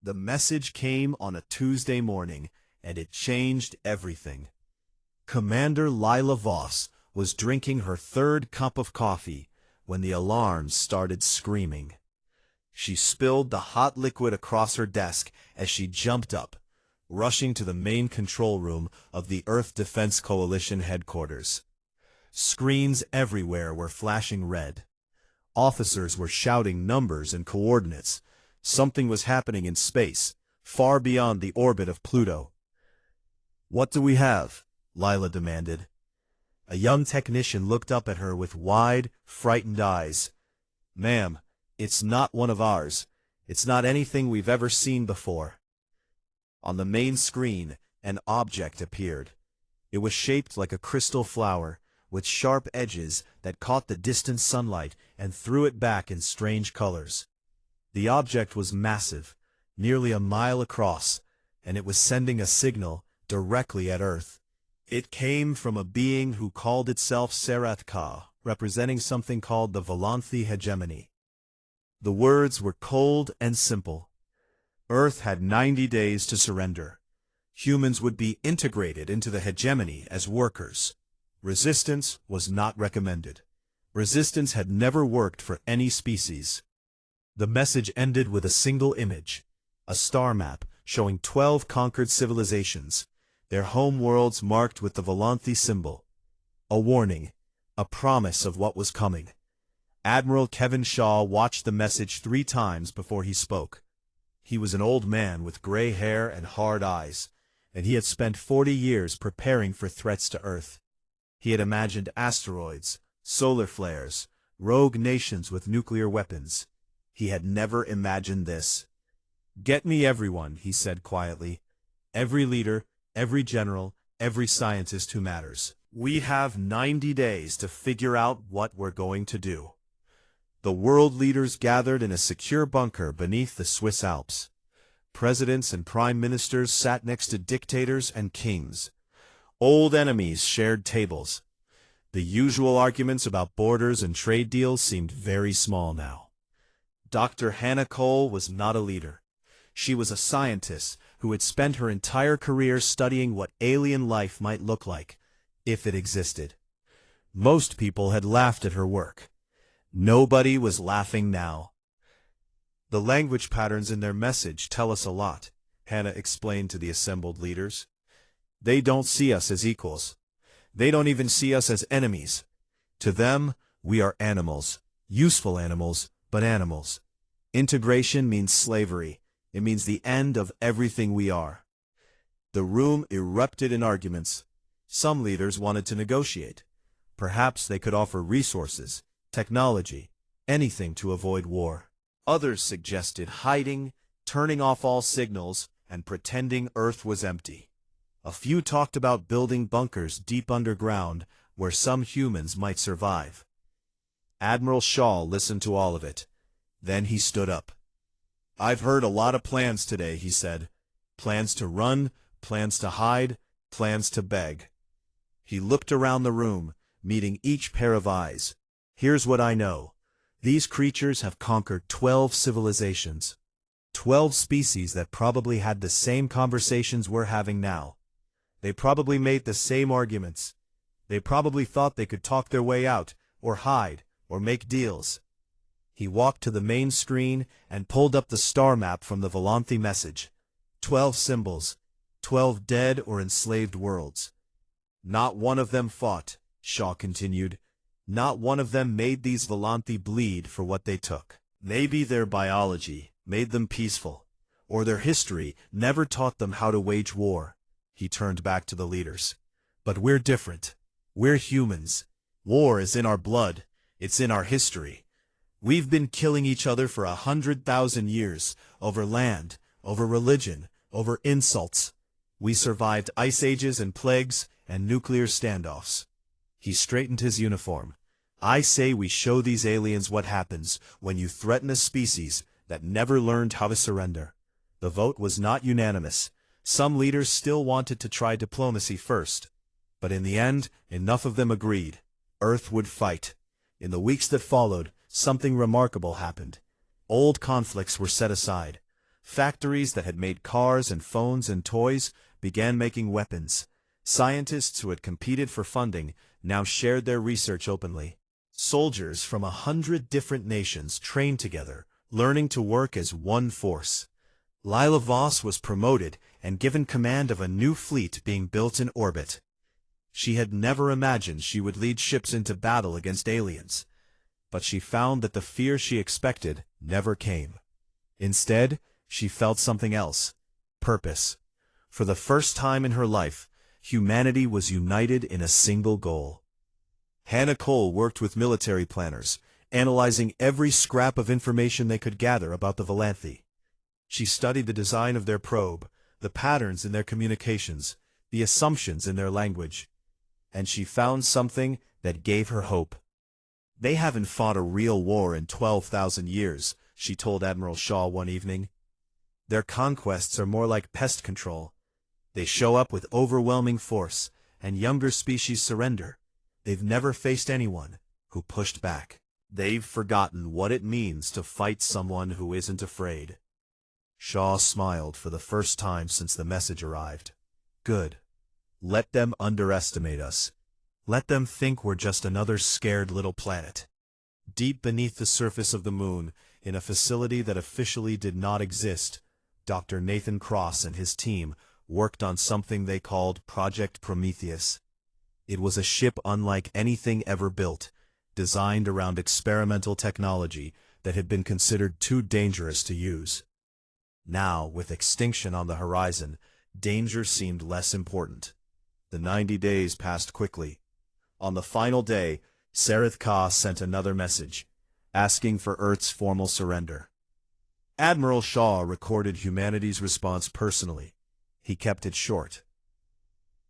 The message came on a Tuesday morning, and it changed everything. Commander Lila Voss was drinking her third cup of coffee when the alarms started screaming. She spilled the hot liquid across her desk as she jumped up, rushing to the main control room of the Earth Defense Coalition headquarters. Screens everywhere were flashing red. Officers were shouting numbers and coordinates. Something was happening in space, far beyond the orbit of Pluto. "What do we have?" Lila demanded. A young technician looked up at her with wide, frightened eyes. "Ma'am, it's not one of ours. It's not anything we've ever seen before." On the main screen, an object appeared. It was shaped like a crystal flower, with sharp edges that caught the distant sunlight and threw it back in strange colors. The object was massive, nearly a mile across, and it was sending a signal directly at Earth. It came from a being who called itself Sarathka, representing something called the Volanthi hegemony. The words were cold and simple. Earth had 90 days to surrender. Humans would be integrated into the hegemony as workers. Resistance was not recommended. Resistance had never worked for any species. The message ended with a single image, a star map showing 12 conquered civilizations, their home worlds marked with the Volanthi symbol. A warning, a promise of what was coming. Admiral Kevin Shaw watched the message 3 times before he spoke. He was an old man with gray hair and hard eyes, and he had spent 40 years preparing for threats to Earth. He had imagined asteroids, solar flares, rogue nations with nuclear weapons. He had never imagined this. "Get me everyone," he said quietly. "Every leader, every general, every scientist who matters. We have 90 days to figure out what we're going to do." The world leaders gathered in a secure bunker beneath the Swiss Alps. Presidents and prime ministers sat next to dictators and kings. Old enemies shared tables. The usual arguments about borders and trade deals seemed very small now. Dr. Hannah Cole was not a leader. She was a scientist who had spent her entire career studying what alien life might look like, if it existed. Most people had laughed at her work. Nobody was laughing now. "The language patterns in their message tell us a lot," Hannah explained to the assembled leaders. "They don't see us as equals. They don't even see us as enemies. To them, we are animals, useful animals, but animals. Integration means slavery. It means the end of everything we are." The room erupted in arguments. Some leaders wanted to negotiate. Perhaps they could offer resources, technology, anything to avoid war. Others suggested hiding, turning off all signals, and pretending Earth was empty. A few talked about building bunkers deep underground where some humans might survive. Admiral Shaw listened to all of it. Then he stood up. "I've heard a lot of plans today," he said. "Plans to run, plans to hide, plans to beg." He looked around the room, meeting each pair of eyes. "Here's what I know. These creatures have conquered 12 civilizations. 12 species that probably had the same conversations we're having now. They probably made the same arguments. They probably thought they could talk their way out, or hide, or make deals." He walked to the main screen and pulled up the star map from the Volanthi message. 12 symbols, 12 dead or enslaved worlds. "Not one of them fought," Shaw continued. "Not one of them made these Volanthi bleed for what they took. Maybe their biology made them peaceful, or their history never taught them how to wage war." He turned back to the leaders. "But we're different. We're humans. War is in our blood. It's in our history. We've been killing each other for 100,000 years, over land, over religion, over insults. We survived ice ages and plagues and nuclear standoffs." He straightened his uniform. "I say we show these aliens what happens when you threaten a species that never learned how to surrender." The vote was not unanimous. Some leaders still wanted to try diplomacy first. But in the end, enough of them agreed. Earth would fight. In the weeks that followed, something remarkable happened. Old conflicts were set aside. Factories that had made cars and phones and toys began making weapons. Scientists who had competed for funding now shared their research openly. Soldiers from 100 different nations trained together, learning to work as one force. LateHFY was promoted and given command of a new fleet being built in orbit. She had never imagined she would lead ships into battle against aliens, but she found that the fear she expected never came. Instead, she felt something else: purpose. For the first time in her life, humanity was united in a single goal. Hannah Cole worked with military planners, analyzing every scrap of information they could gather about the LateHFY. She studied the design of their probe, the patterns in their communications, the assumptions in their language, and she found something that gave her hope. "They haven't fought a real war in 12,000 years, she told Admiral Shaw one evening. "Their conquests are more like pest control. They show up with overwhelming force, and younger species surrender. They've never faced anyone who pushed back. They've forgotten what it means to fight someone who isn't afraid." Shaw smiled for the first time since the message arrived. "Good. Let them underestimate us. Let them think we're just another scared little planet." Deep beneath the surface of the moon, in a facility that officially did not exist, Dr. Nathan Cross and his team worked on something they called Project Prometheus. It was a ship unlike anything ever built, designed around experimental technology that had been considered too dangerous to use. Now, with extinction on the horizon, danger seemed less important. The 90 days passed quickly. On the final day, LateHFY sent another message, asking for Earth's formal surrender. Admiral Shaw recorded humanity's response personally. He kept it short.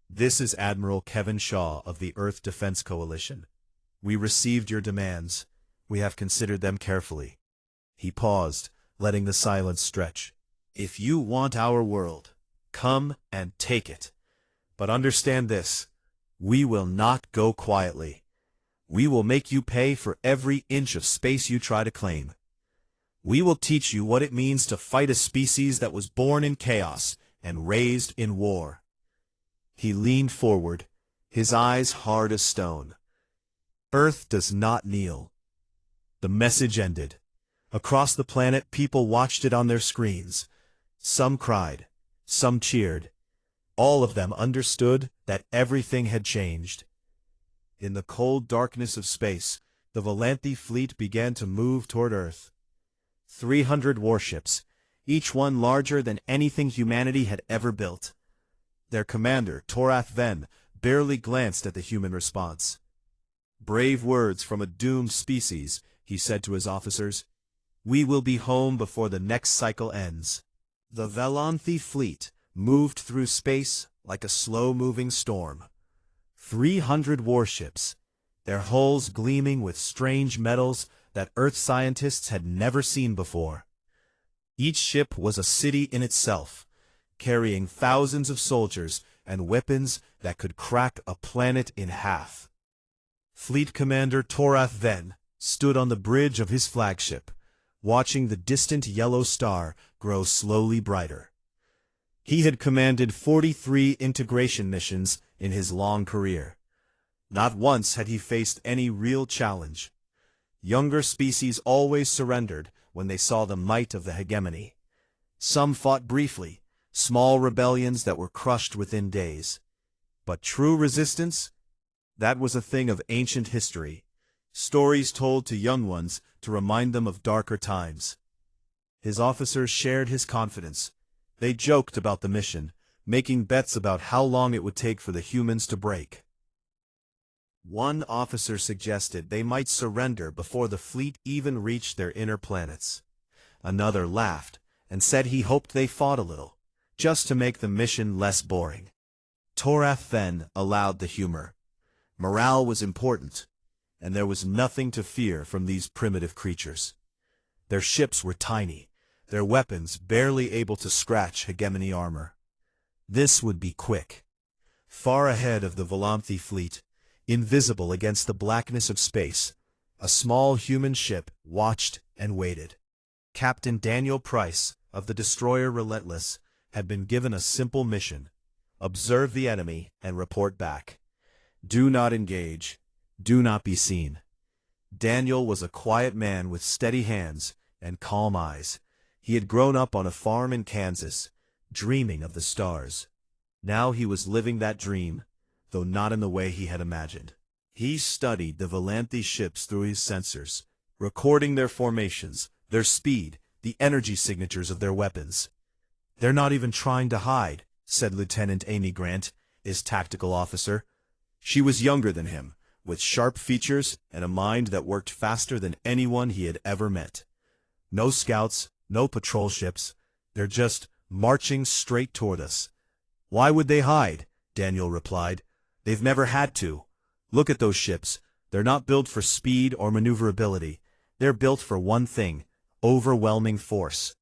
"This is Admiral Kevin Shaw of the Earth Defense Coalition. We received your demands. We have considered them carefully." He paused, letting the silence stretch. "If you want our world, come and take it. But understand this: we will not go quietly. We will make you pay for every inch of space you try to claim. We will teach you what it means to fight a species that was born in chaos and raised in war." He leaned forward, his eyes hard as stone. "Earth does not kneel." The message ended. Across the planet, people watched it on their screens. Some cried, some cheered. All of them understood that everything had changed. In the cold darkness of space, the LateHFY fleet began to move toward Earth. 300 warships, each one larger than anything humanity had ever built. Their commander, Torath Ven, barely glanced at the human response. "Brave words from a doomed species," he said to his officers. "We will be home before the next cycle ends." The LateHFY fleet moved through space like a slow-moving storm. 300 warships, their hulls gleaming with strange metals that Earth scientists had never seen before. Each ship was a city in itself, carrying thousands of soldiers and weapons that could crack a planet in half. Fleet Commander Torath Ven stood on the bridge of his flagship, watching the distant yellow star grow slowly brighter. He had commanded 43 integration missions in his long career. Not once had he faced any real challenge. Younger species always surrendered when they saw the might of the hegemony. Some fought briefly, small rebellions that were crushed within days. But true resistance? That was a thing of ancient history, stories told to young ones to remind them of darker times. His officers shared his confidence. They joked about the mission, making bets about how long it would take for the humans to break. One officer suggested they might surrender before the fleet even reached their inner planets. Another laughed and said he hoped they fought a little, just to make the mission less boring. Torath Ven allowed the humor. Morale was important, and there was nothing to fear from these primitive creatures. Their ships were tiny, their weapons barely able to scratch hegemony armor. This would be quick. Far ahead of the LateHFY fleet, invisible against the blackness of space, a small human ship watched and waited. Captain Daniel Price, of the destroyer Relentless, had been given a simple mission: observe the enemy and report back. Do not engage. Do not be seen. Daniel was a quiet man with steady hands and calm eyes. He had grown up on a farm in Kansas, dreaming of the stars. Now he was living that dream, though not in the way he had imagined. He studied the Volanthe ships through his sensors, recording their formations, their speed, the energy signatures of their weapons. "They're not even trying to hide," said Lieutenant Amy Grant, his tactical officer. She was younger than him, with sharp features and a mind that worked faster than anyone he had ever met. "No scouts, no patrol ships. They're just marching straight toward us." "Why would they hide?" Daniel replied. "They've never had to. Look at those ships. They're not built for speed or maneuverability. They're built for one thing: overwhelming force."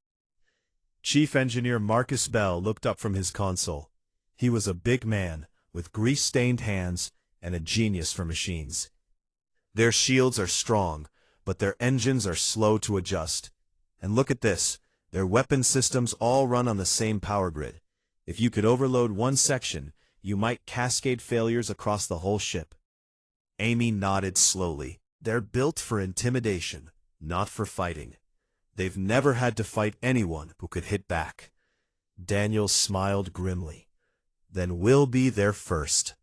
Chief Engineer Marcus Bell looked up from his console. He was a big man, with grease-stained hands and a genius for machines. "Their shields are strong, but their engines are slow to adjust. And look at this. Their weapon systems all run on the same power grid. If you could overload one section, you might cascade failures across the whole ship." Amy nodded slowly. "They're built for intimidation, not for fighting. They've never had to fight anyone who could hit back." Daniel smiled grimly. "Then we'll be their first."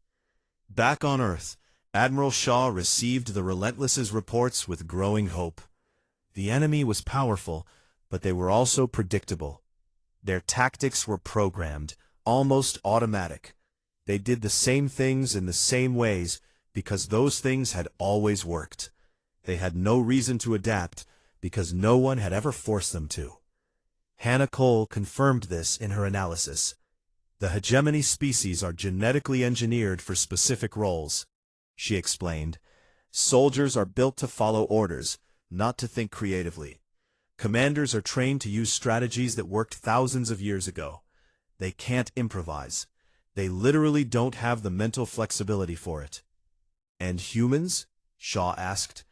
Back on Earth, Admiral Shaw received the Relentless's reports with growing hope. The enemy was powerful, but they were also predictable. Their tactics were programmed, almost automatic. They did the same things in the same ways because those things had always worked. They had no reason to adapt because no one had ever forced them to. Hannah Cole confirmed this in her analysis. The hegemony species are genetically engineered for specific roles. She explained, "Soldiers are built to follow orders, not to think creatively. Commanders are trained to use strategies that worked thousands of years ago. They can't improvise. They literally don't have the mental flexibility for it." "And humans?" Shaw asked.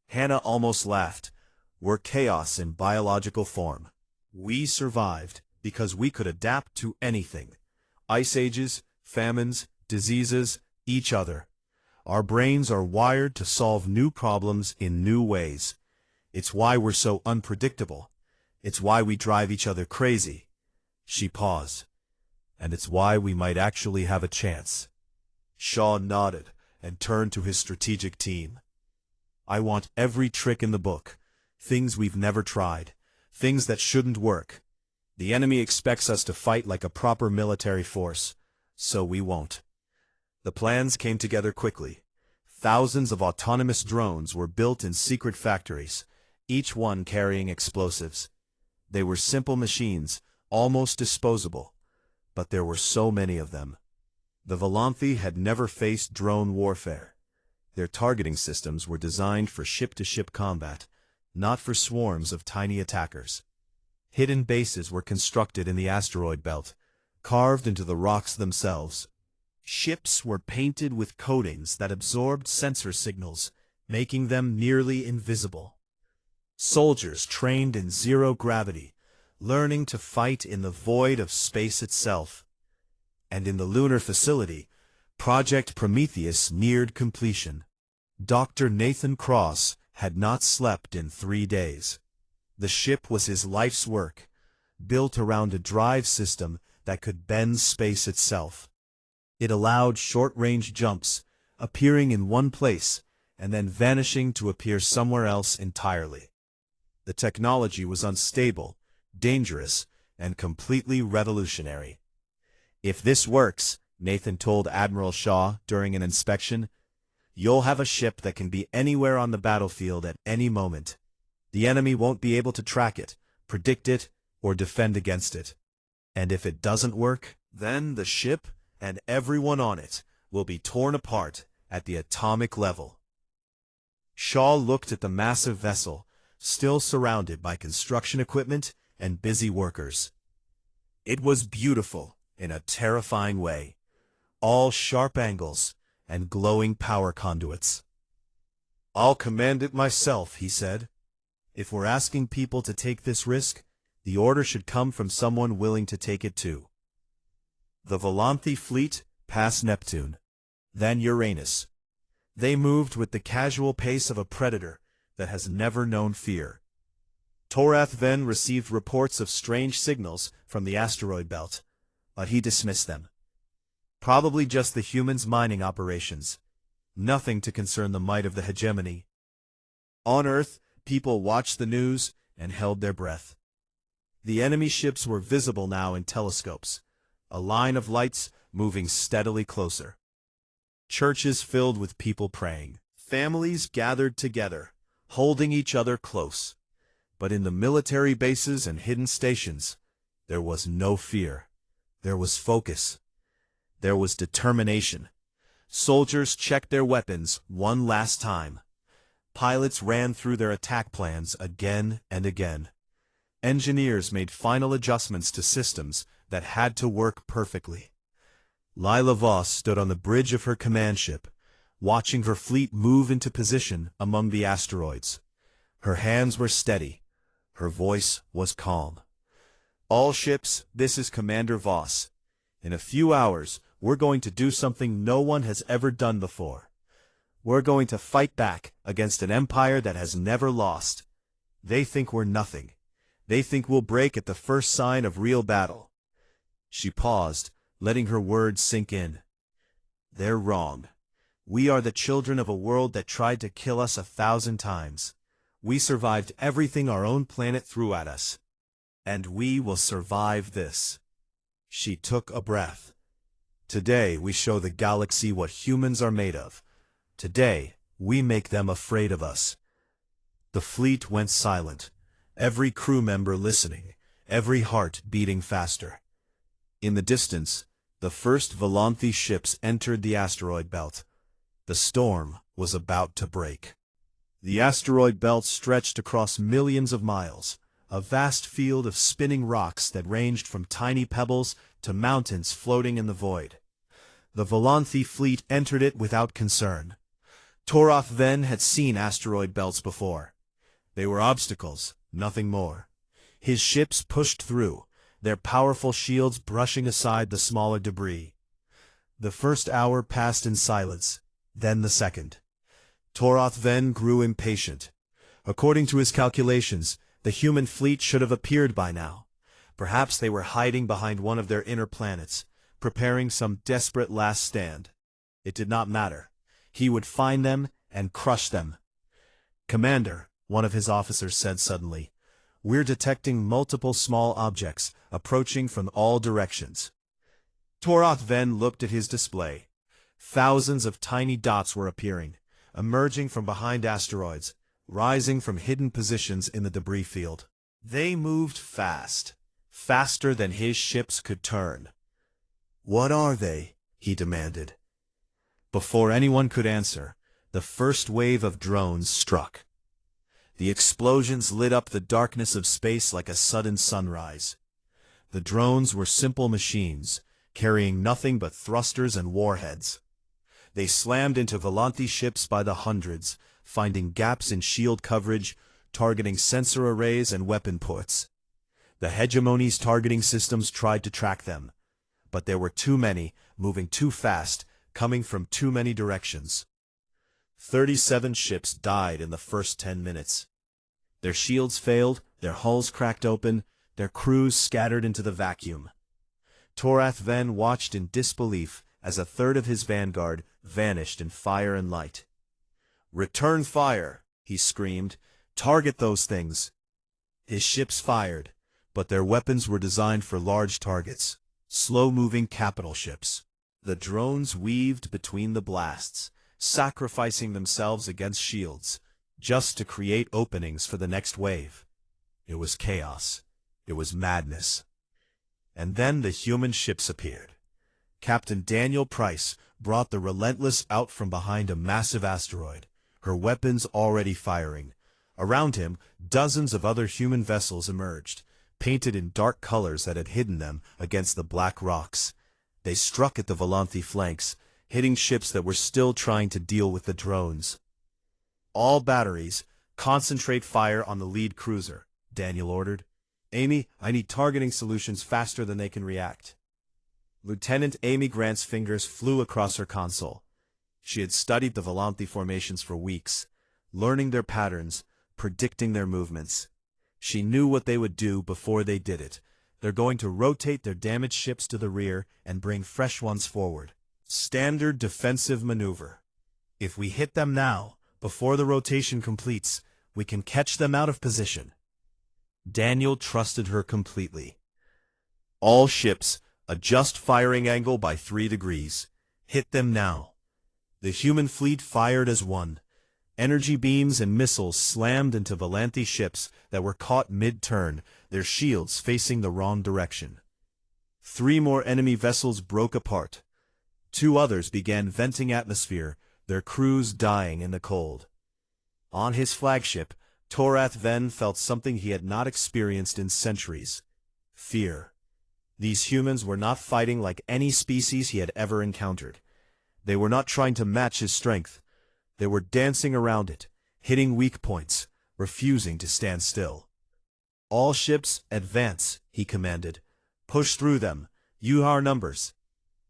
Hannah almost laughed. "We're chaos in biological form. We survived because we could adapt to anything. Ice ages, famines, diseases, each other. Our brains are wired to solve new problems in new ways. It's why we're so unpredictable. It's why we drive each other crazy." She paused. "And it's why we might actually have a chance." Shaw nodded and turned to his strategic team. "I want every trick in the book. Things we've never tried. Things that shouldn't work. The enemy expects us to fight like a proper military force, so we won't." The plans came together quickly. Thousands of autonomous drones were built in secret factories, each one carrying explosives. They were simple machines, almost disposable, but there were so many of them. The Volanthe had never faced drone warfare. Their targeting systems were designed for ship-to-ship combat, not for swarms of tiny attackers. Hidden bases were constructed in the asteroid belt, carved into the rocks themselves. Ships were painted with coatings that absorbed sensor signals, making them nearly invisible. Soldiers trained in zero gravity, learning to fight in the void of space itself. And in the lunar facility, Project Prometheus neared completion. Dr. Nathan Cross had not slept in 3 days. The ship was his life's work, built around a drive system that could bend space itself. It allowed short-range jumps, appearing in one place and then vanishing to appear somewhere else entirely. The technology was unstable, dangerous, and completely revolutionary. "If this works," Nathan told Admiral Shaw during an inspection, "you'll have a ship that can be anywhere on the battlefield at any moment. The enemy won't be able to track it, predict it, or defend against it. And if it doesn't work, then the ship and everyone on it will be torn apart at the atomic level." Shaw looked at the massive vessel, still surrounded by construction equipment and busy workers. It was beautiful in a terrifying way, all sharp angles and glowing power conduits. "I'll command it myself," he said. "If we're asking people to take this risk, The order should come from someone willing to take it too. The Volanthi fleet passed Neptune, then Uranus. They moved with the casual pace of a predator that has never known fear. Torath then received reports of strange signals from the asteroid belt, but he dismissed them. Probably just the humans' mining operations. Nothing to concern the might of the hegemony. On Earth, people watched the news and held their breath. The enemy ships were visible now in telescopes, a line of lights moving steadily closer. Churches filled with people praying. Families gathered together, holding each other close. But in the military bases and hidden stations, there was no fear. There was focus. There was determination. Soldiers checked their weapons one last time. Pilots ran through their attack plans again and again. Engineers made final adjustments to systems that had to work perfectly. LateHFY stood on the bridge of her command ship, watching her fleet move into position among the asteroids. Her hands were steady. Her voice was calm. All ships, this is Commander Voss. In a few hours, we're going to do something no one has ever done before. We're going to fight back against an empire that has never lost. They think we're nothing. They think we'll break at the first sign of real battle. She paused, letting her words sink in. They're wrong. We are the children of a world that tried to kill us 1,000 times. We survived everything our own planet threw at us. And we will survive this. She took a breath. Today we show the galaxy what humans are made of. Today we make them afraid of us. The fleet went silent, every crew member listening, every heart beating faster. In the distance, the first Volanthi ships entered the asteroid belt. The storm was about to break. The asteroid belt stretched across millions of miles, a vast field of spinning rocks that ranged from tiny pebbles to mountains floating in the void. The Volanthi fleet entered it without concern. Torath then had seen asteroid belts before. They were obstacles, nothing more. His ships pushed through, their powerful shields brushing aside the smaller debris. The first hour passed in silence, then the second. Torath then grew impatient. According to his calculations, the human fleet should have appeared by now. Perhaps they were hiding behind one of their inner planets, preparing some desperate last stand. It did not matter. He would find them and crush them. "Commander," one of his officers said suddenly, "we're detecting multiple small objects approaching from all directions." Torath then looked at his display. Thousands of tiny dots were appearing, emerging from behind asteroids, rising from hidden positions in the debris field. They moved fast, faster than his ships could turn. "What are they?" he demanded. Before anyone could answer, the first wave of drones struck. The explosions lit up the darkness of space like a sudden sunrise. The drones were simple machines, carrying nothing but thrusters and warheads. They slammed into Volanthi ships by the hundreds, finding gaps in shield coverage, targeting sensor arrays and weapon ports. The hegemony's targeting systems tried to track them, but there were too many, moving too fast, coming from too many directions. 37 ships died in the first 10 minutes. Their shields failed, their hulls cracked open, their crews scattered into the vacuum. Torath then watched in disbelief as a third of his vanguard vanished in fire and light. "Return fire!" he screamed. "Target those things!" His ships fired, but their weapons were designed for large targets, slow-moving capital ships. The drones weaved between the blasts, sacrificing themselves against shields, just to create openings for the next wave. It was chaos. It was madness. And then the human ships appeared. Captain Daniel Price brought the Relentless out from behind a massive asteroid, her weapons already firing. Around him, dozens of other human vessels emerged, painted in dark colors that had hidden them against the black rocks. They struck at the Volanthi flanks, hitting ships that were still trying to deal with the drones. "All batteries, concentrate fire on the lead cruiser," Daniel ordered. Amy, I need targeting solutions faster than they can react. Lieutenant Amy Grant's fingers flew across her console. She had studied the Volanthe formations for weeks, learning their patterns, predicting their movements. She knew what they would do before they did it. They're going to rotate their damaged ships to the rear and bring fresh ones forward. Standard defensive maneuver. If we hit them now, before the rotation completes, we can catch them out of position. Daniel trusted her completely. All ships, adjust firing angle by 3 degrees. Hit them now. The human fleet fired as one. Energy beams and missiles slammed into Volanthe ships that were caught mid-turn, their shields facing the wrong direction. 3 more enemy vessels broke apart. 2 others began venting atmosphere, their crews dying in the cold. On his flagship, Torath Ven felt something he had not experienced in centuries. Fear. These humans were not fighting like any species he had ever encountered. They were not trying to match his strength. They were dancing around it, hitting weak points, refusing to stand still. All ships, advance, he commanded. Push through them. Use our numbers.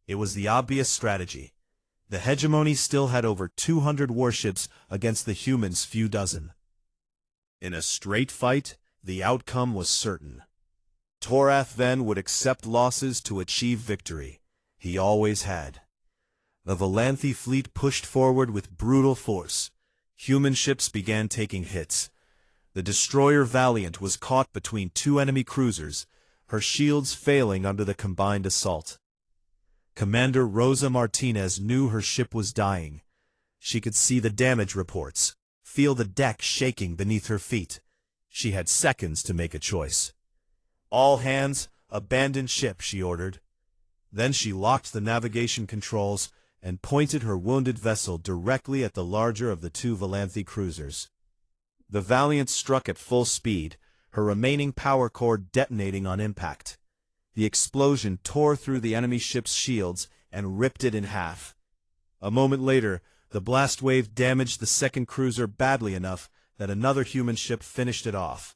It was the obvious strategy. The hegemony still had over 200 warships against the humans' few dozen. In a straight fight, the outcome was certain. Torath Ven would accept losses to achieve victory. He always had. The Volanthe fleet pushed forward with brutal force. Human ships began taking hits. The destroyer Valiant was caught between 2 enemy cruisers, her shields failing under the combined assault. Commander Rosa Martinez knew her ship was dying. She could see the damage reports, feel the deck shaking beneath her feet. She had seconds to make a choice. All hands, abandon ship, she ordered. Then she locked the navigation controls and pointed her wounded vessel directly at the larger of the 2 Volanthe cruisers. The Valiant struck at full speed, her remaining power core detonating on impact. The explosion tore through the enemy ship's shields and ripped it in half. A moment later, the blast wave damaged the second cruiser badly enough that another human ship finished it off.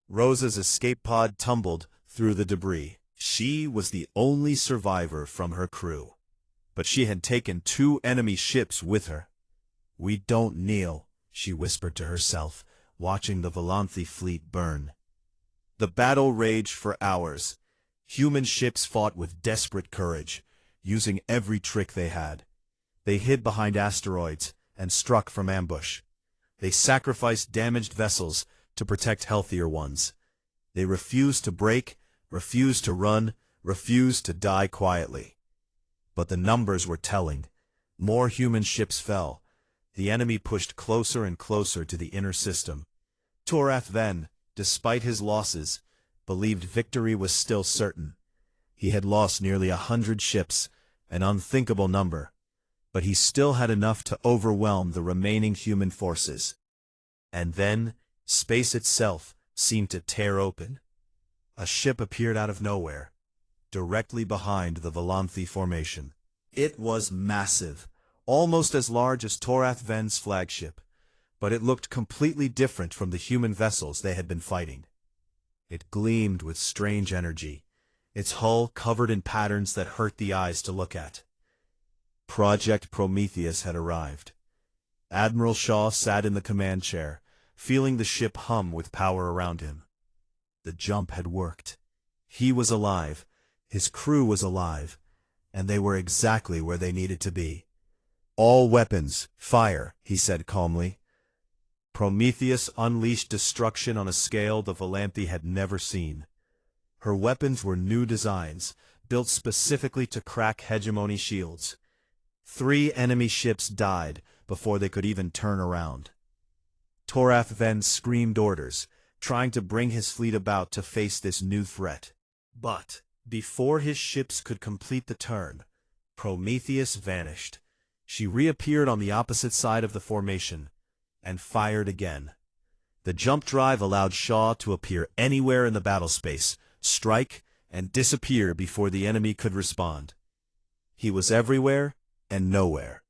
Rosa's escape pod tumbled through the debris. She was the only survivor from her crew. But she had taken 2 enemy ships with her. "We don't kneel," she whispered to herself, watching the Volanthe fleet burn. The battle raged for hours. Human ships fought with desperate courage, using every trick they had. They hid behind asteroids and struck from ambush. They sacrificed damaged vessels to protect healthier ones. They refused to break, refused to run, refused to die quietly. But the numbers were telling. More human ships fell. The enemy pushed closer and closer to the inner system. Torath Ven, despite his losses, believed victory was still certain. He had lost nearly 100 ships, an unthinkable number, but he still had enough to overwhelm the remaining human forces. And then, space itself seemed to tear open. A ship appeared out of nowhere, directly behind the Volanthe formation. It was massive, almost as large as Torath Ven's flagship, but it looked completely different from the human vessels they had been fighting. It gleamed with strange energy, its hull covered in patterns that hurt the eyes to look at. Project Prometheus had arrived. Admiral Shaw sat in the command chair, feeling the ship hum with power around him. The jump had worked. He was alive, his crew was alive, and they were exactly where they needed to be. "All weapons, fire," he said calmly. Prometheus unleashed destruction on a scale the Volanthe had never seen. Her weapons were new designs, built specifically to crack hegemony shields. 3 enemy ships died before they could even turn around. Torath Ven screamed orders, trying to bring his fleet about to face this new threat. But before his ships could complete the turn, Prometheus vanished. She reappeared on the opposite side of the formation, and fired again. The jump drive allowed Shaw to appear anywhere in the battle space, strike, and disappear before the enemy could respond. He was everywhere and nowhere.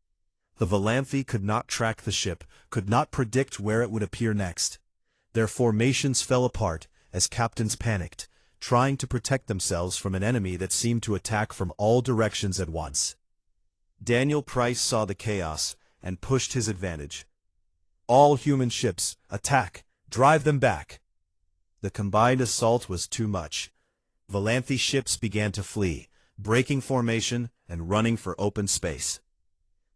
The Volanthe could not track the ship, could not predict where it would appear next. Their formations fell apart, as captains panicked, trying to protect themselves from an enemy that seemed to attack from all directions at once. Daniel Price saw the chaos and pushed his advantage. "All human ships, attack! Drive them back!" The combined assault was too much. Valanthy ships began to flee, breaking formation and running for open space.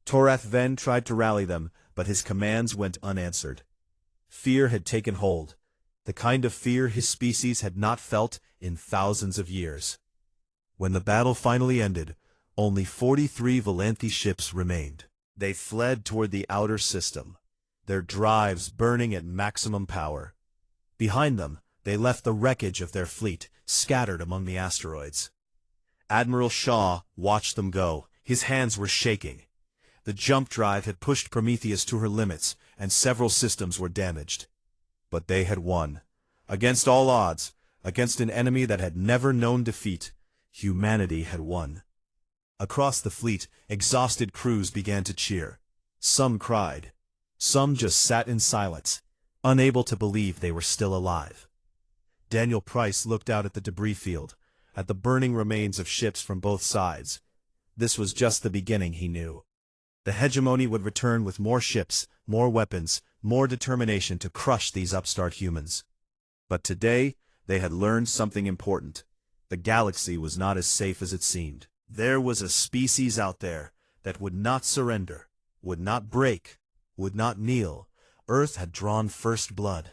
Torath Ven tried to rally them, but his commands went unanswered. Fear had taken hold, the kind of fear his species had not felt in thousands of years. When the battle finally ended, only 43 Valanthy ships remained. They fled toward the outer system, their drives burning at maximum power. Behind them, they left the wreckage of their fleet, scattered among the asteroids. Admiral Shaw watched them go. His hands were shaking. The jump drive had pushed Prometheus to her limits, and several systems were damaged. But they had won. Against all odds, against an enemy that had never known defeat, humanity had won. Across the fleet, exhausted crews began to cheer. Some cried. Some just sat in silence, unable to believe they were still alive. Daniel Price looked out at the debris field, at the burning remains of ships from both sides. This was just the beginning, he knew. The hegemony would return with more ships, more weapons, more determination to crush these upstart humans. But today, they had learned something important. The galaxy was not as safe as it seemed. There was a species out there that would not surrender, would not break, would not kneel. Earth had drawn first blood,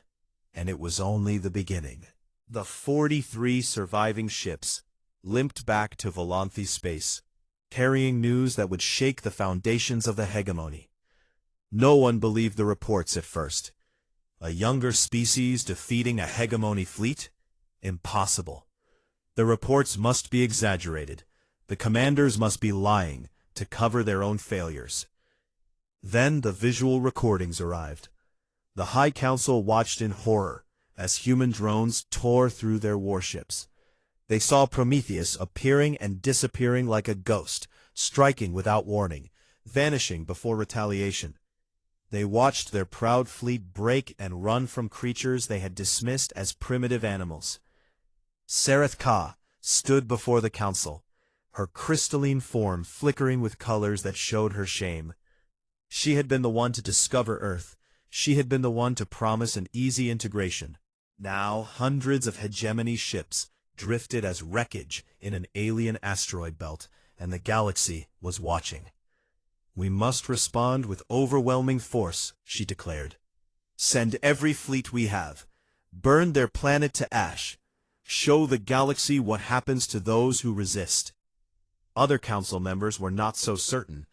and it was only the beginning. The 43 surviving ships limped back to Valanthy space, carrying news that would shake the foundations of the hegemony. No one believed the reports at first. A younger species defeating a hegemony fleet? Impossible. The reports must be exaggerated. The commanders must be lying to cover their own failures. Then the visual recordings arrived. The High Council watched in horror as human drones tore through their warships. They saw Prometheus appearing and disappearing like a ghost, striking without warning, vanishing before retaliation. They watched their proud fleet break and run from creatures they had dismissed as primitive animals. Sareth Ka stood before the council, her crystalline form flickering with colors that showed her shame. She had been the one to discover Earth. She had been the one to promise an easy integration. Now hundreds of hegemony ships drifted as wreckage in an alien asteroid belt, and the galaxy was watching. "We must respond with overwhelming force," she declared. "Send every fleet we have. Burn their planet to ash. Show the galaxy what happens to those who resist." Other council members were not so certain.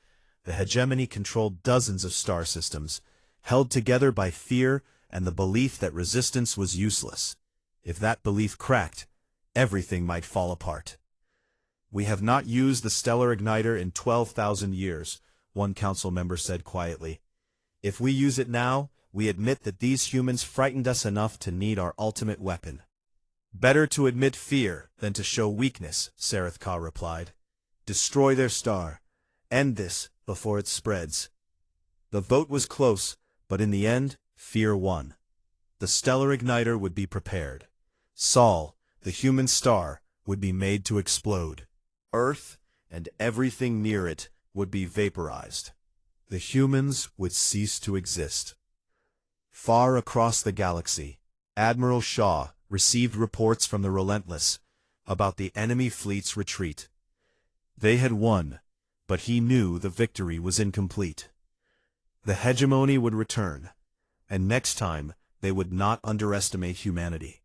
The hegemony controlled dozens of star systems, held together by fear and the belief that resistance was useless. If that belief cracked, everything might fall apart. "We have not used the stellar igniter in 12,000 years, one council member said quietly. "If we use it now, we admit that these humans frightened us enough to need our ultimate weapon." "Better to admit fear than to show weakness," Sareth Ka replied. "Destroy their star. End this before it spreads." The vote was close, but in the end, fear won. The stellar igniter would be prepared. Sol, the human star, would be made to explode. Earth and everything near it would be vaporized. The humans would cease to exist. Far across the galaxy, Admiral Shaw received reports from the Relentless about the enemy fleet's retreat. They had won, but he knew the victory was incomplete. The hegemony would return, and next time they would not underestimate humanity.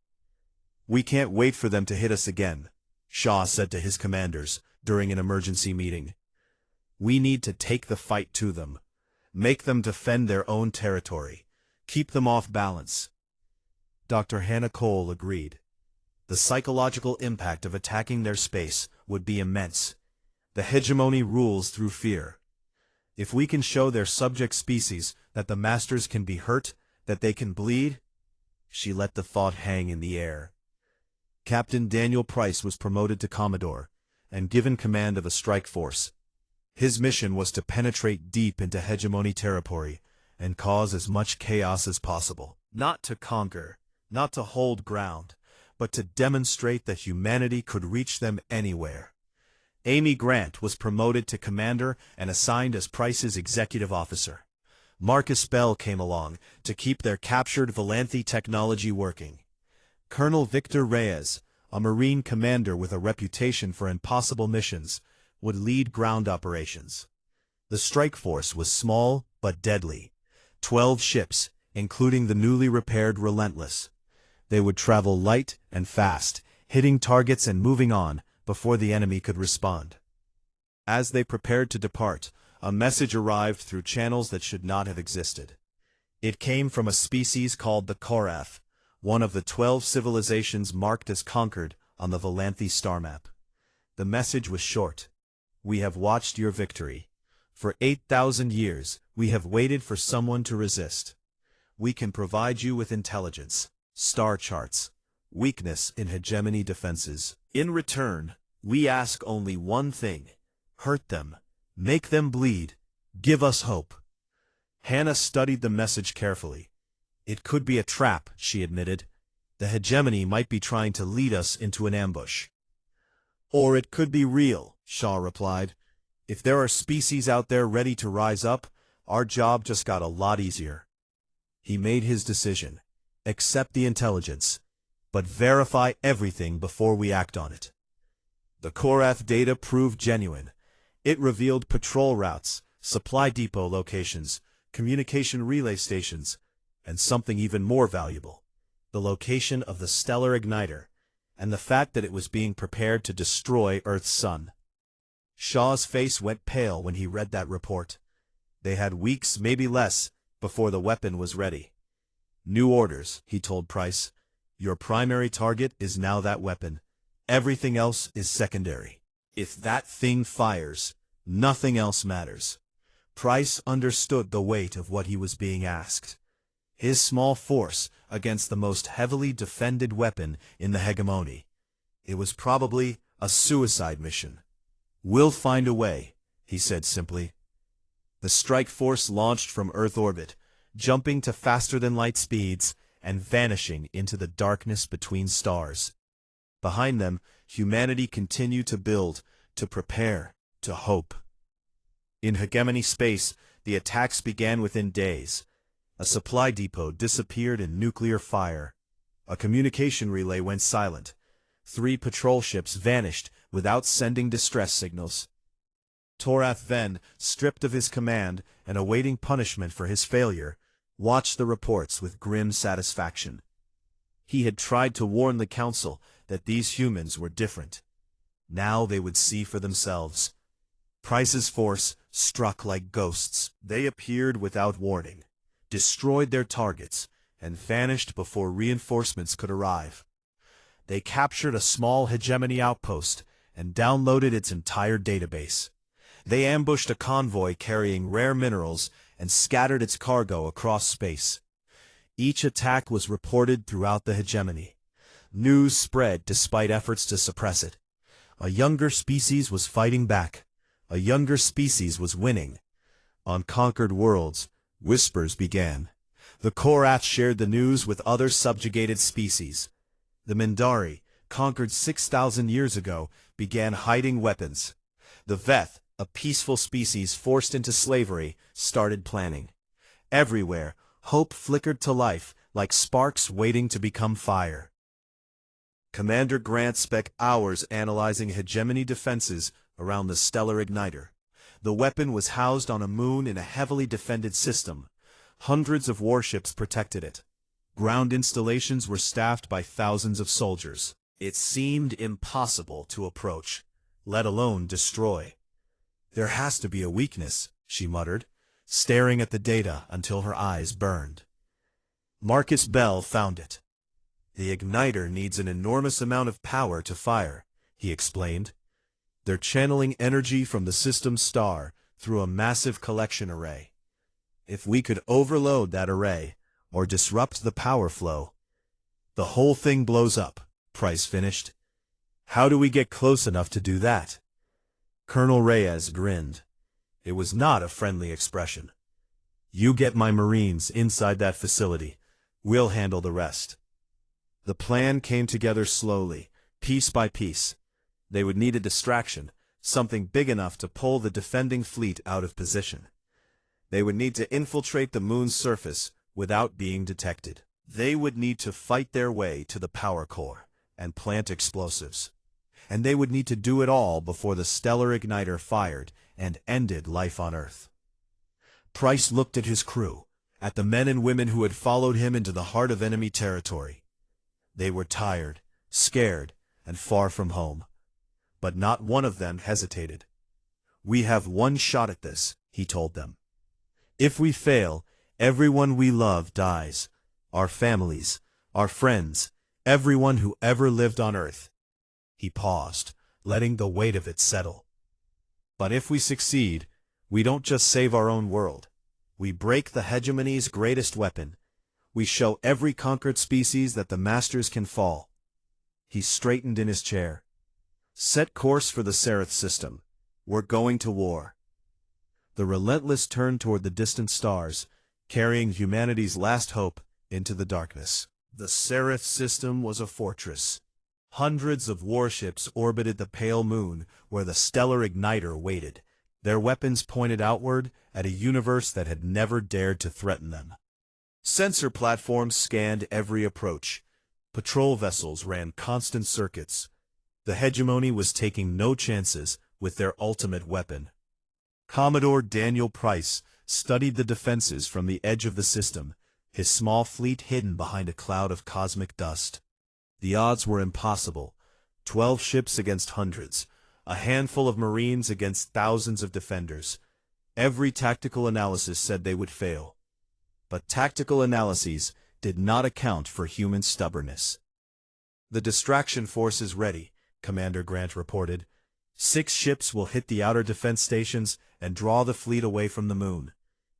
"We can't wait for them to hit us again," Shaw said to his commanders during an emergency meeting. "We need to take the fight to them, make them defend their own territory, keep them off balance." Dr. Hannah Cole agreed. The psychological impact of attacking their space would be immense. The hegemony rules through fear. If we can show their subject species that the masters can be hurt, that they can bleed, she let the thought hang in the air. Captain Daniel Price was promoted to Commodore and given command of a strike force. His mission was to penetrate deep into hegemony territory and cause as much chaos as possible. Not to conquer, not to hold ground, but to demonstrate that humanity could reach them anywhere. Amy Grant was promoted to commander and assigned as Price's executive officer. Marcus Bell came along to keep their captured Volanthe technology working. Colonel Victor Reyes, a Marine commander with a reputation for impossible missions, would lead ground operations. The strike force was small but deadly. 12 ships, including the newly repaired Relentless. They would travel light and fast, hitting targets and moving on before the enemy could respond. As they prepared to depart, a message arrived through channels that should not have existed. It came from a species called the Korath, one of the 12 civilizations marked as conquered on the Volanthe star map. The message was short. We have watched your victory. For 8,000 years, we have waited for someone to resist. We can provide you with intelligence, star charts, weakness in hegemony defenses. In return, we ask only one thing. Hurt them. Make them bleed. Give us hope. Hannah studied the message carefully. It could be a trap, she admitted. The hegemony might be trying to lead us into an ambush. Or it could be real, Shaw replied. If there are species out there ready to rise up, our job just got a lot easier. He made his decision. Accept the intelligence, but verify everything before we act on it. The Korath data proved genuine. It revealed patrol routes, supply depot locations, communication relay stations, and something even more valuable, the location of the stellar igniter, and the fact that it was being prepared to destroy Earth's sun. Shaw's face went pale when he read that report. They had weeks, maybe less, before the weapon was ready. New orders, he told Price. Your primary target is now that weapon. Everything else is secondary. If that thing fires, nothing else matters. Price understood the weight of what he was being asked. His small force against the most heavily defended weapon in the hegemony. It was probably a suicide mission. We'll find a way, he said simply. The strike force launched from Earth orbit, jumping to faster-than-light speeds and vanishing into the darkness between stars. Behind them, humanity continued to build, to prepare, to hope. In hegemony space, the attacks began within days. A supply depot disappeared in nuclear fire. A communication relay went silent. 3 patrol ships vanished without sending distress signals. Torath Ven, stripped of his command and awaiting punishment for his failure, watched the reports with grim satisfaction. He had tried to warn the Council that these humans were different. Now they would see for themselves. Price's force struck like ghosts. They appeared without warning, destroyed their targets, and vanished before reinforcements could arrive. They captured a small hegemony outpost and downloaded its entire database. They ambushed a convoy carrying rare minerals and scattered its cargo across space. Each attack was reported throughout the hegemony. News spread despite efforts to suppress it. A younger species was fighting back. A younger species was winning. On conquered worlds, whispers began. The Korath shared the news with other subjugated species. The Mindari, conquered 6,000 years ago, began hiding weapons. The Veth, a peaceful species forced into slavery, started planning. Everywhere, hope flickered to life like sparks waiting to become fire. Commander Grant spent hours analyzing hegemony defenses around the stellar igniter. The weapon was housed on a moon in a heavily defended system. Hundreds of warships protected it. Ground installations were staffed by thousands of soldiers. It seemed impossible to approach, let alone destroy. There has to be a weakness, she muttered, staring at the data until her eyes burned. Marcus Bell found it. The igniter needs an enormous amount of power to fire, he explained. They're channeling energy from the system's star through a massive collection array. If we could overload that array, or disrupt the power flow, the whole thing blows up, Price finished. How do we get close enough to do that? Colonel Reyes grinned. It was not a friendly expression. You get my Marines inside that facility. We'll handle the rest. The plan came together slowly, piece by piece. They would need a distraction, something big enough to pull the defending fleet out of position. They would need to infiltrate the moon's surface without being detected. They would need to fight their way to the power core and plant explosives. And they would need to do it all before the stellar igniter fired and ended life on Earth. Price looked at his crew, at the men and women who had followed him into the heart of enemy territory. They were tired, scared, and far from home. But not one of them hesitated. "We have one shot at this," he told them. "If we fail, everyone we love dies. Our families, our friends, everyone who ever lived on Earth." He paused, letting the weight of it settle. "But if we succeed, we don't just save our own world. We break the hegemony's greatest weapon. We show every conquered species that the masters can fall." He straightened in his chair. "Set course for the Seraph system. We're going to war." The Relentless turned toward the distant stars, carrying humanity's last hope into the darkness. The Seraph system was a fortress. Hundreds of warships orbited the pale moon where the stellar igniter waited, their weapons pointed outward at a universe that had never dared to threaten them. Sensor platforms scanned every approach. Patrol vessels ran constant circuits. The hegemony was taking no chances with their ultimate weapon. Commodore Daniel Price studied the defenses from the edge of the system, his small fleet hidden behind a cloud of cosmic dust. The odds were impossible. 12 ships against hundreds, a handful of Marines against thousands of defenders. Every tactical analysis said they would fail. But tactical analyses did not account for human stubbornness. "The distraction force is ready," Commander Grant reported. 6 ships will hit the outer defense stations and draw the fleet away from the moon.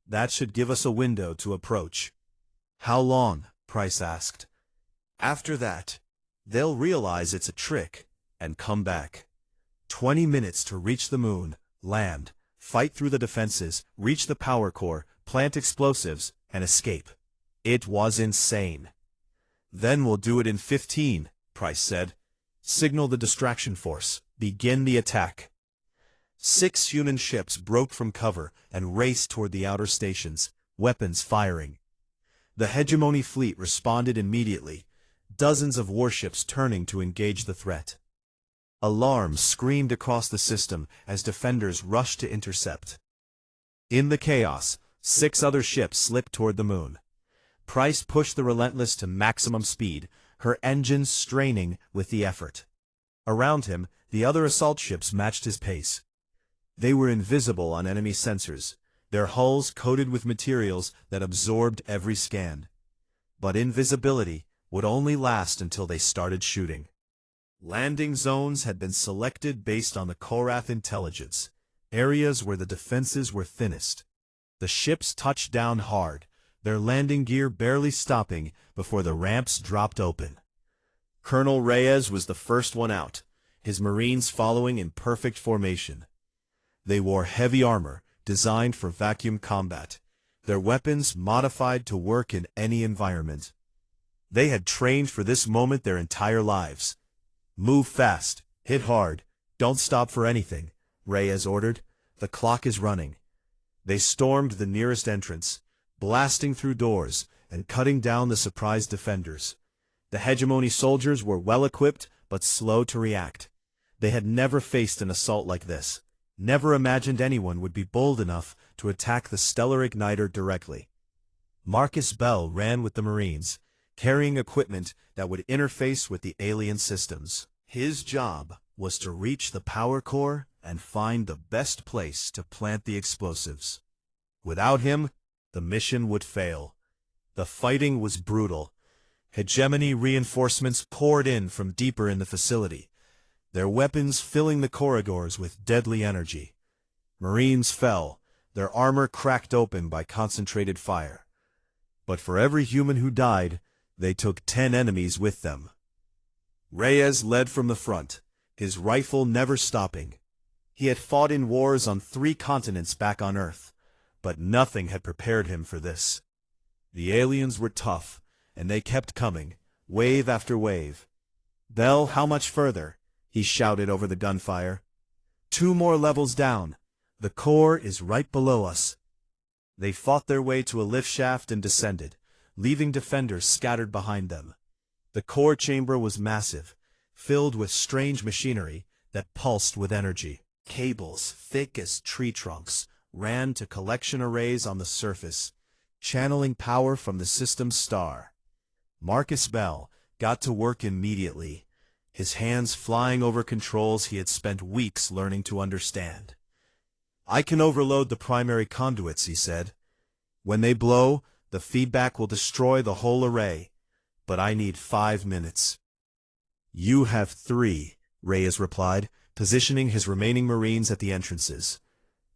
That should give us a window to approach. "How long?" Price asked. "After that, they'll realize it's a trick and come back. 20 minutes to reach the moon, land, fight through the defenses, reach the power core, plant explosives, and escape." It was insane. "Then we'll do it in 15, Price said. "Signal the distraction force. Begin the attack." 6 human ships broke from cover and raced toward the outer stations, weapons firing. The hegemony fleet responded immediately, dozens of warships turning to engage the threat. Alarms screamed across the system as defenders rushed to intercept. In the chaos, 6 other ships slipped toward the moon. Price pushed the Relentless to maximum speed, her engines straining with the effort. Around him, the other assault ships matched his pace. They were invisible on enemy sensors, their hulls coated with materials that absorbed every scan. But invisibility would only last until they started shooting. Landing zones had been selected based on the Korath intelligence, areas where the defenses were thinnest. The ships touched down hard, their landing gear barely stopping before the ramps dropped open. Colonel Reyes was the first one out, his Marines following in perfect formation. They wore heavy armor designed for vacuum combat, their weapons modified to work in any environment. They had trained for this moment their entire lives. "Move fast, hit hard, don't stop for anything," Reyes ordered. "The clock is running." They stormed the nearest entrance, blasting through doors and cutting down the surprised defenders. The hegemony soldiers were well-equipped but slow to react. They had never faced an assault like this, never imagined anyone would be bold enough to attack the stellar igniter directly. Marcus Bell ran with the Marines, carrying equipment that would interface with the alien systems. His job was to reach the power core and find the best place to plant the explosives. Without him, the mission would fail. The fighting was brutal. Hegemony reinforcements poured in from deeper in the facility, their weapons filling the corridors with deadly energy. Marines fell, their armor cracked open by concentrated fire. But for every human who died, they took 10 enemies with them. Reyes led from the front, his rifle never stopping. He had fought in wars on 3 continents back on Earth, but nothing had prepared him for this. The aliens were tough, and they kept coming, wave after wave. "Bell, how much further?" he shouted over the gunfire. "2 more levels down. The core is right below us." They fought their way to a lift shaft and descended, leaving defenders scattered behind them. The core chamber was massive, filled with strange machinery that pulsed with energy. Cables, thick as tree trunks, ran to collection arrays on the surface, channeling power from the system's star. Marcus Bell got to work immediately, his hands flying over controls he had spent weeks learning to understand. "I can overload the primary conduits," he said. "When they blow, the feedback will destroy the whole array, but I need 5 minutes." "You have 3, Reyes replied, positioning his remaining Marines at the entrances.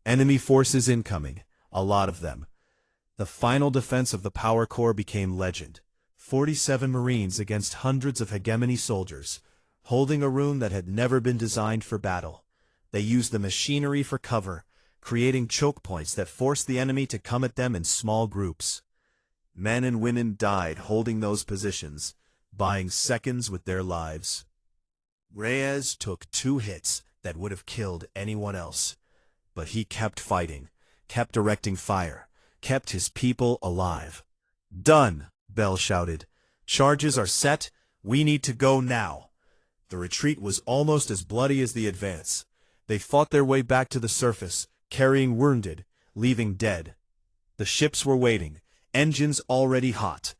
"Enemy forces incoming, a lot of them." The final defense of the power core became legend. 47 Marines against hundreds of hegemony soldiers, holding a room that had never been designed for battle. They used the machinery for cover, creating choke points that forced the enemy to come at them in small groups. Men and women died holding those positions, buying seconds with their lives. Reyes took 2 hits that would have killed anyone else, but he kept fighting, kept directing fire, kept his people alive. "Done!" Bell shouted. "Charges are set. We need to go now." The retreat was almost as bloody as the advance. They fought their way back to the surface, carrying wounded, leaving dead. The ships were waiting, engines already hot.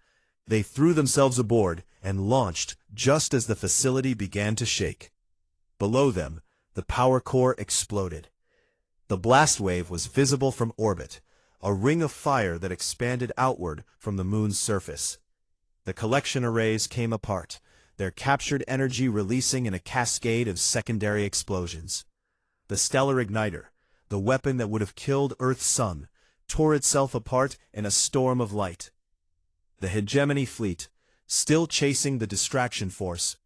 They threw themselves aboard and launched just as the facility began to shake. Below them, the power core exploded. The blast wave was visible from orbit, a ring of fire that expanded outward from the moon's surface. The collection arrays came apart, their captured energy releasing in a cascade of secondary explosions. The stellar igniter, the weapon that would have killed Earth's sun, tore itself apart in a storm of light. The hegemony fleet, still chasing the distraction force,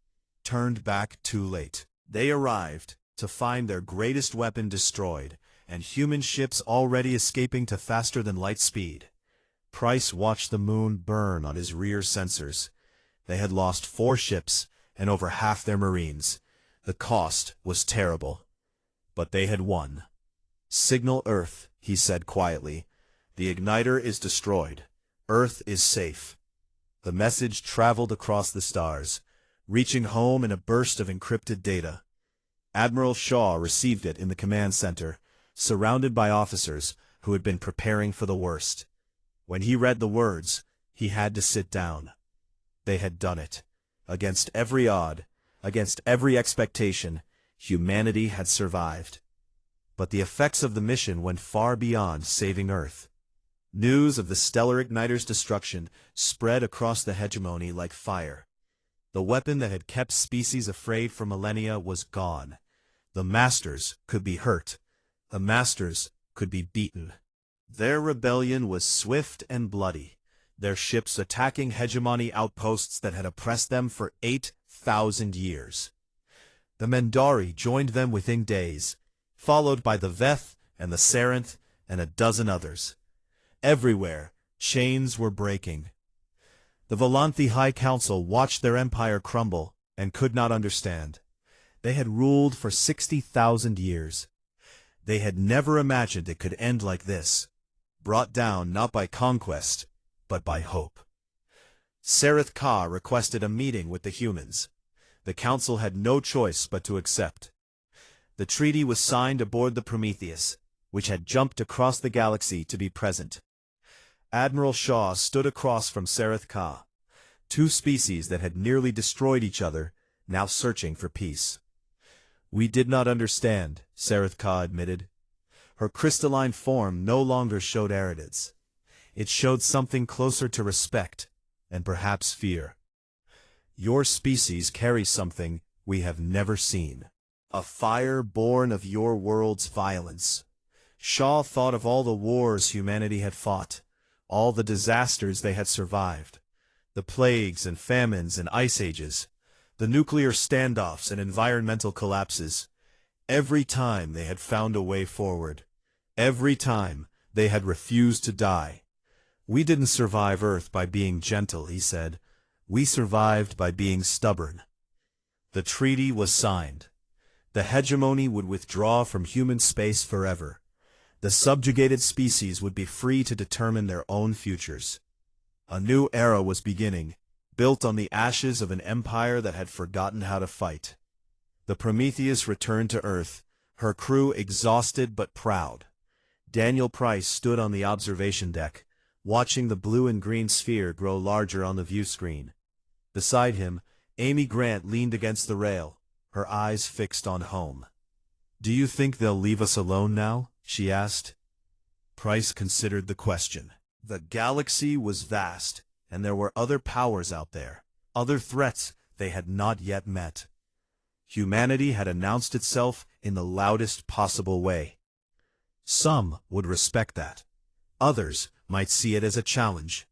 turned back too late. They arrived to find their greatest weapon destroyed, and human ships already escaping to faster-than-light speed. Price watched the moon burn on his rear sensors. They had lost 4 ships and over half their Marines. The cost was terrible, but they had won. "Signal Earth," he said quietly. "The igniter is destroyed. Earth is safe." The message traveled across the stars, reaching home in a burst of encrypted data. Admiral Shaw received it in the command center, surrounded by officers who had been preparing for the worst. When he read the words, he had to sit down. They had done it. Against every odd, against every expectation, humanity had survived. But the effects of the mission went far beyond saving Earth. News of the stellar igniter's destruction spread across the hegemony like fire. The weapon that had kept species afraid for millennia was gone. The Masters could be hurt. The Masters could be beaten. Their rebellion was swift and bloody, their ships attacking hegemony outposts that had oppressed them for 8,000 years. The Mendari joined them within days, followed by the Veth and the Sarenth and a dozen others. Everywhere, chains were breaking. The Volanthi High Council watched their empire crumble and could not understand. They had ruled for 60,000 years. They had never imagined it could end like this, brought down not by conquest, but by hope. Sareth Ka requested a meeting with the humans. The council had no choice but to accept. The treaty was signed aboard the Prometheus, which had jumped across the galaxy to be present. Admiral Shaw stood across from Sareth Ka, 2 species that had nearly destroyed each other, now searching for peace. "We did not understand," Sareth Ka admitted. Her crystalline form no longer showed arrogance. It showed something closer to respect, and perhaps fear. "Your species carries something we have never seen. A fire born of your world's violence." Shaw thought of all the wars humanity had fought, all the disasters they had survived, the plagues and famines and ice ages, the nuclear standoffs and environmental collapses. Every time they had found a way forward. Every time they had refused to die. "We didn't survive Earth by being gentle," he said. We survived by being stubborn. The treaty was signed. The hegemony would withdraw from human space forever. The subjugated species would be free to determine their own futures. A new era was beginning, built on the ashes of an empire that had forgotten how to fight. The Prometheus returned to Earth, her crew exhausted but proud. Daniel Price stood on the observation deck, watching the blue and green sphere grow larger on the view screen. Beside him, Amy Grant leaned against the rail, her eyes fixed on home. "Do you think they'll leave us alone now?" she asked. Price considered the question. The galaxy was vast, and there were other powers out there, other threats they had not yet met. Humanity had announced itself in the loudest possible way. Some would respect that. Others might see it as a challenge.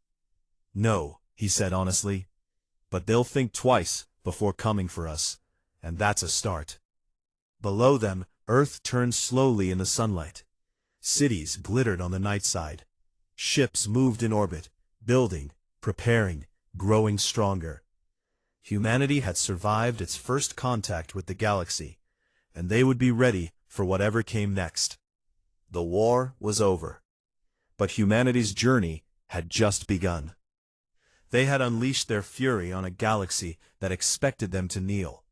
"No," he said honestly, "but they'll think twice before coming for us, and that's a start." Below them, Earth turned slowly in the sunlight. Cities glittered on the night side. Ships moved in orbit, building, preparing, growing stronger. Humanity had survived its first contact with the galaxy, and they would be ready for whatever came next. The war was over, but humanity's journey had just begun. They had unleashed their fury on a galaxy that expected them to kneel.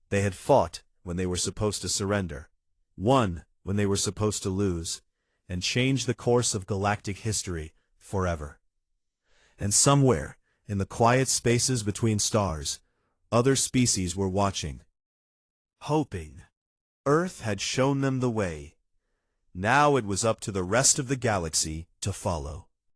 They had fought when they were supposed to surrender, won when they were supposed to lose, and changed the course of galactic history forever. And somewhere, in the quiet spaces between stars, other species were watching, hoping. Earth had shown them the way. Now it was up to the rest of the galaxy to follow.